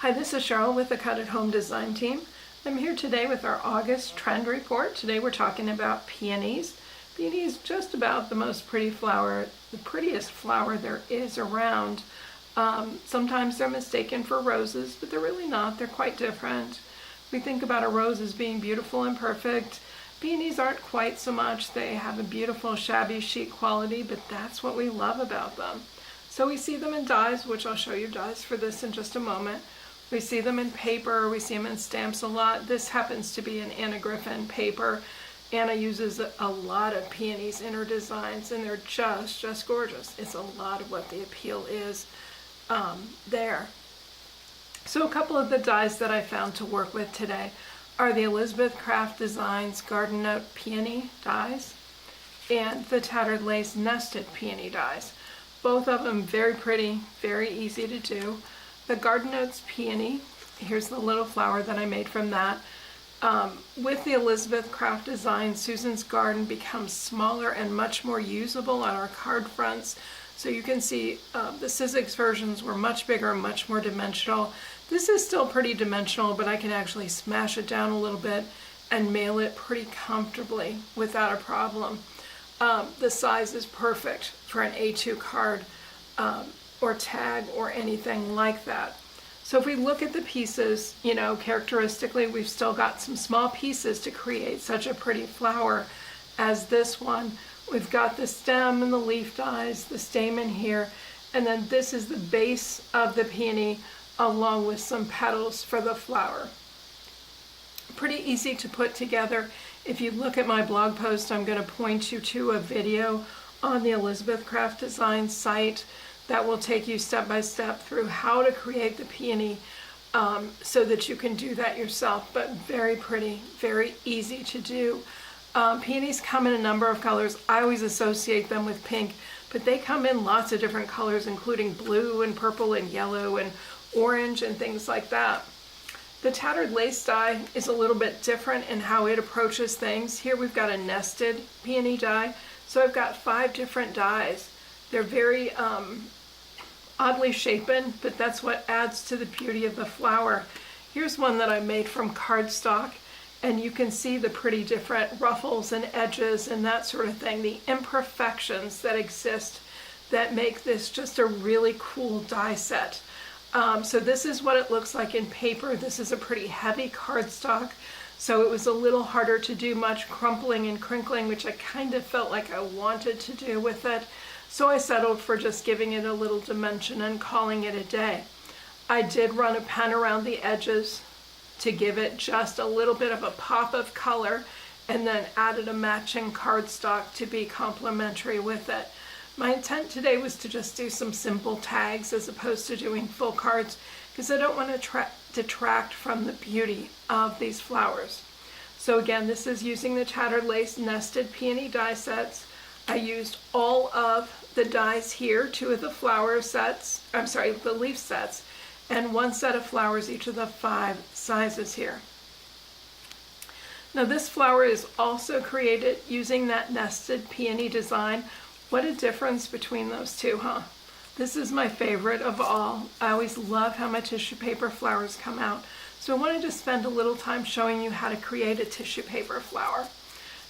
Hi, this is Cheryl with the Cut at Home Design Team. I'm here today with our August trend report. Today we're talking about peonies. Peonies, just about the most pretty flower, the prettiest flower there is around. Sometimes they're mistaken for roses, but they're really not. They're quite different. We think about a rose as being beautiful and perfect. Peonies aren't quite so much. They have a beautiful shabby chic quality, but that's what we love about them. So we see them in dyes, which I'll show you dyes for this in just a moment. We see them in paper, we see them in stamps a lot. This happens to be an Anna Griffin paper. Anna uses a lot of peonies in her designs, and they're just gorgeous. It's a lot of what the appeal is there. So a couple of the dyes that I found to work with today are the Elizabeth Craft Designs Garden Note Peony dyes and the Tattered Lace Nested Peony dyes. Both of them very pretty, very easy to do. The Garden Notes Peony, here's the little flower that I made from that. With the Elizabeth Craft Design, Susan's Garden becomes smaller and much more usable on our card fronts. So you can see the Sizzix versions were much bigger, much more dimensional. This is still pretty dimensional, but I can actually smash it down a little bit and mail it pretty comfortably without a problem. The size is perfect for an A2 card or tag or anything like that. So if we look at the pieces, you know, characteristically, we've still got some small pieces to create such a pretty flower as this one. We've got the stem and the leaf dyes, the stamen here, and then this is the base of the peony along with some petals for the flower. Pretty easy to put together. If you look at my blog post, I'm going to point you to a video on the Elizabeth Craft Design site that will take you step by step through how to create the peony so that you can do that yourself, but very pretty, very easy to do. Peonies come in a number of colors. I always associate them with pink, but they come in lots of different colors, including blue and purple and yellow and orange and things like that. The Tattered Lace dye is a little bit different in how it approaches things. Here we've got a nested peony dye, so I've got 5 different dyes. They're very oddly shapen, but that's what adds to the beauty of the flower. Here's one that I made from cardstock, and you can see the pretty different ruffles and edges and that sort of thing, the imperfections that exist that make this just a really cool die set. So this is what it looks like in paper. This is a pretty heavy cardstock, so it was a little harder to do much crumpling and crinkling, which I kind of felt like I wanted to do with it. So I settled for just giving it a little dimension and calling it a day. I did run a pen around the edges to give it just a little bit of a pop of color, and then added a matching cardstock to be complementary with it. My intent today was to just do some simple tags as opposed to doing full cards, because I don't want to detract from the beauty of these flowers. So again, this is using the Tattered Lace Nested Peony die sets. I used all of the dies here, 2 of the flower sets, the leaf sets, and 1 set of flowers, each of the 5 sizes here. Now this flower is also created using that nested peony design. What a difference between those two, huh? This is my favorite of all. I always love how my tissue paper flowers come out. So I wanted to spend a little time showing you how to create a tissue paper flower.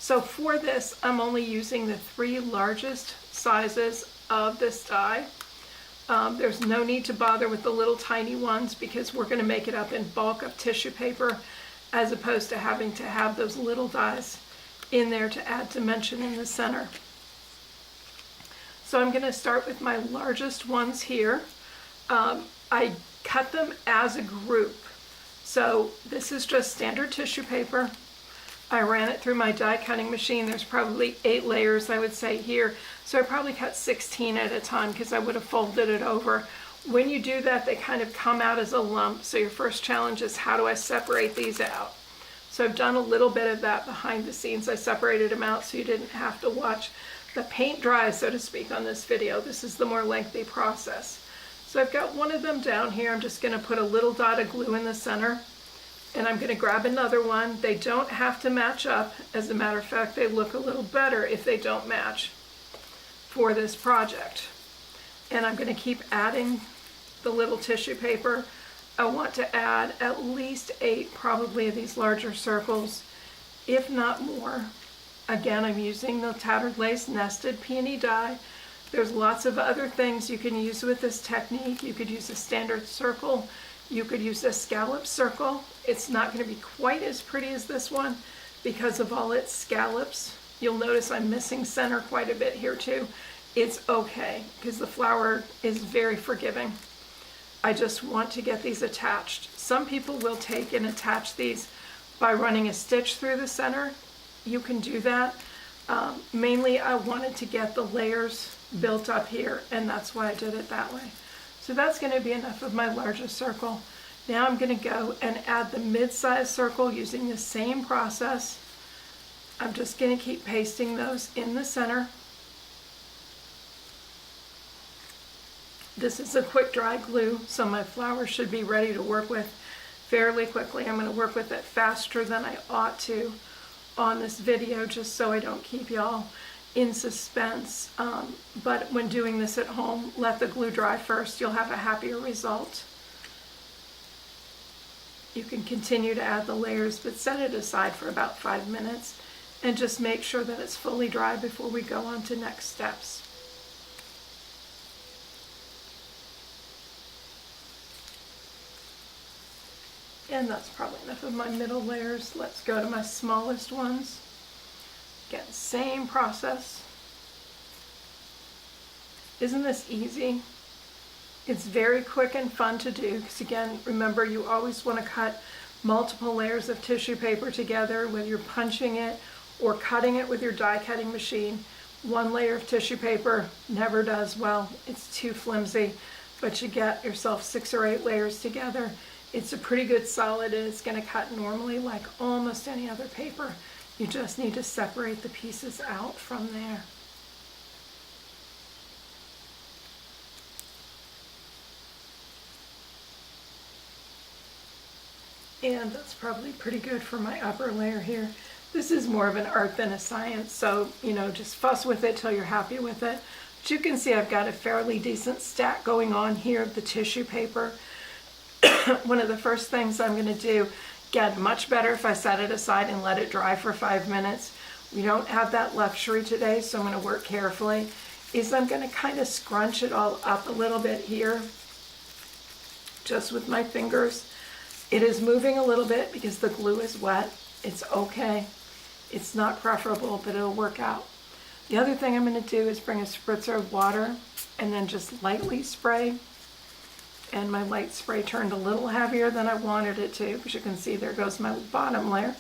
So for this, I'm only using the 3 largest sizes of this die. There's no need to bother with the little tiny ones because we're going to make it up in bulk of tissue paper as opposed to having to have those little dies in there to add dimension in the center. So I'm going to start with my largest ones here. I cut them as a group. So this is just standard tissue paper. I ran it through my die cutting machine. There's probably 8 layers, I would say, here. So I probably cut 16 at a time because I would have folded it over. When you do that, they kind of come out as a lump. So your first challenge is, how do I separate these out? So I've done a little bit of that behind the scenes. I separated them out so you didn't have to watch the paint dry, so to speak, on this video. This is the more lengthy process. So I've got one of them down here. I'm just going to put a little dot of glue in the center. And I'm going to grab another one. They don't have to match up. As a matter of fact, they look a little better if they don't match for this project. And I'm going to keep adding the little tissue paper I want to add at least 8 probably of these larger circles, if not more. Again, I'm using the Tattered Lace Nested Peony die. There's lots of other things you can use with this technique. You could use a standard circle. You could use a scallop circle. It's not going to be quite as pretty as this one because of all its scallops. You'll notice I'm missing center quite a bit here too. It's okay because the flower is very forgiving. I just want to get these attached. Some people will take and attach these by running a stitch through the center. You can do that. Mainly I wanted to get the layers built up here, and that's why I did it that way. So that's going to be enough of my largest circle. Now I'm going to go and add the mid-sized circle using the same process. I'm just going to keep pasting those in the center. This is a quick dry glue, so my flower should be ready to work with fairly quickly. I'm going to work with it faster than I ought to on this video just so I don't keep y'all in suspense. But when doing this at home, let the glue dry first. You'll have a happier result. You can continue to add the layers, but set it aside for about 5 minutes and just make sure that it's fully dry before we go on to next steps. And that's probably enough of my middle layers. Let's go to my smallest ones. Again, same process. Isn't this easy? It's very quick and fun to do because, again, remember, you always want to cut multiple layers of tissue paper together, whether you're punching it or cutting it with your die cutting machine. One layer of tissue paper never does well. It's too flimsy, but you get yourself 6 or 8 layers together. It's a pretty good solid, and it's going to cut normally like almost any other paper. You just need to separate the pieces out from there. And that's probably pretty good for my upper layer here. This is more of an art than a science, so, just fuss with it till you're happy with it. But you can see I've got a fairly decent stack going on here of the tissue paper. One of the first things I'm going to do, again, much better if I set it aside and let it dry for 5 minutes. We don't have that luxury today, so I'm going to work carefully, is I'm going to kind of scrunch it all up a little bit here, just with my fingers. It is moving a little bit because the glue is wet. It's okay. It's not preferable, but it'll work out. The other thing I'm going to do is bring a spritzer of water and then just lightly spray. And my light spray turned a little heavier than I wanted it to, because you can see there goes my bottom layer.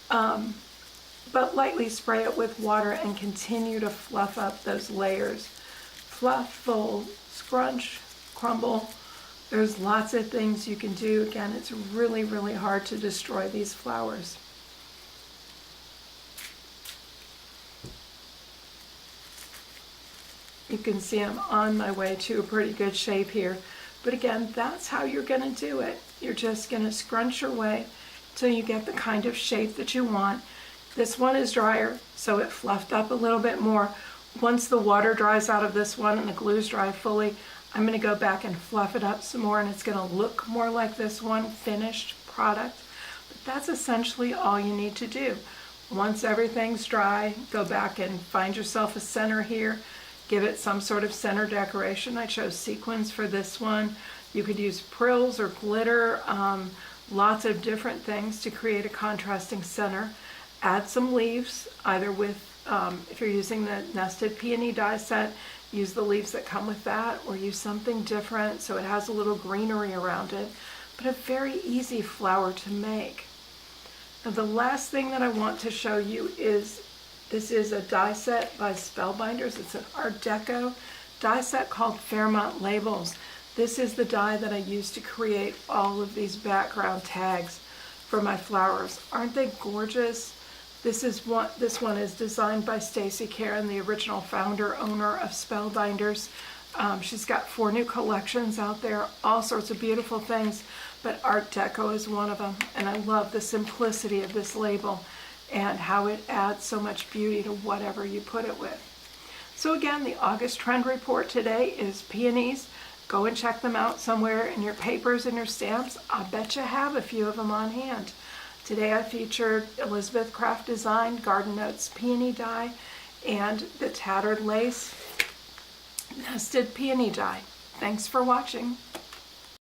But lightly spray it with water and continue to fluff up those layers. Fluff, fold, scrunch, crumble. There's lots of things you can do. Again, it's really, really hard to destroy these flowers. You can see I'm on my way to a pretty good shape here. But again, that's how you're going to do it. You're just going to scrunch your way till you get the kind of shape that you want. This one is drier, so it fluffed up a little bit more. Once the water dries out of this one and the glue's dry fully, I'm going to go back and fluff it up some more, and it's going to look more like this one, finished product. But that's essentially all you need to do. Once everything's dry, go back and find yourself a center here. Give it some sort of center decoration. I chose sequins for this one. You could use frills or glitter, lots of different things to create a contrasting center. Add some leaves, either with, if you're using the Nested Peony die set, use the leaves that come with that, or use something different so it has a little greenery around it. But a very easy flower to make. Now the last thing that I want to show you is, this is a die set by Spellbinders. It's an Art Deco die set called Fairmont Labels. This is the die that I used to create all of these background tags for my flowers. Aren't they gorgeous? This one is designed by Stacy Karen, the original founder, owner of Spellbinders. She's got 4 new collections out there, all sorts of beautiful things, but Art Deco is one of them. And I love the simplicity of this label and how it adds so much beauty to whatever you put it with. So again, the August trend report today is peonies, Go and check them out somewhere in your papers and your stamps. I bet you have a few of them on hand. Today I featured Elizabeth Craft Design Garden Notes peony die and the Tattered Lace Nested Peony die. Thanks for watching.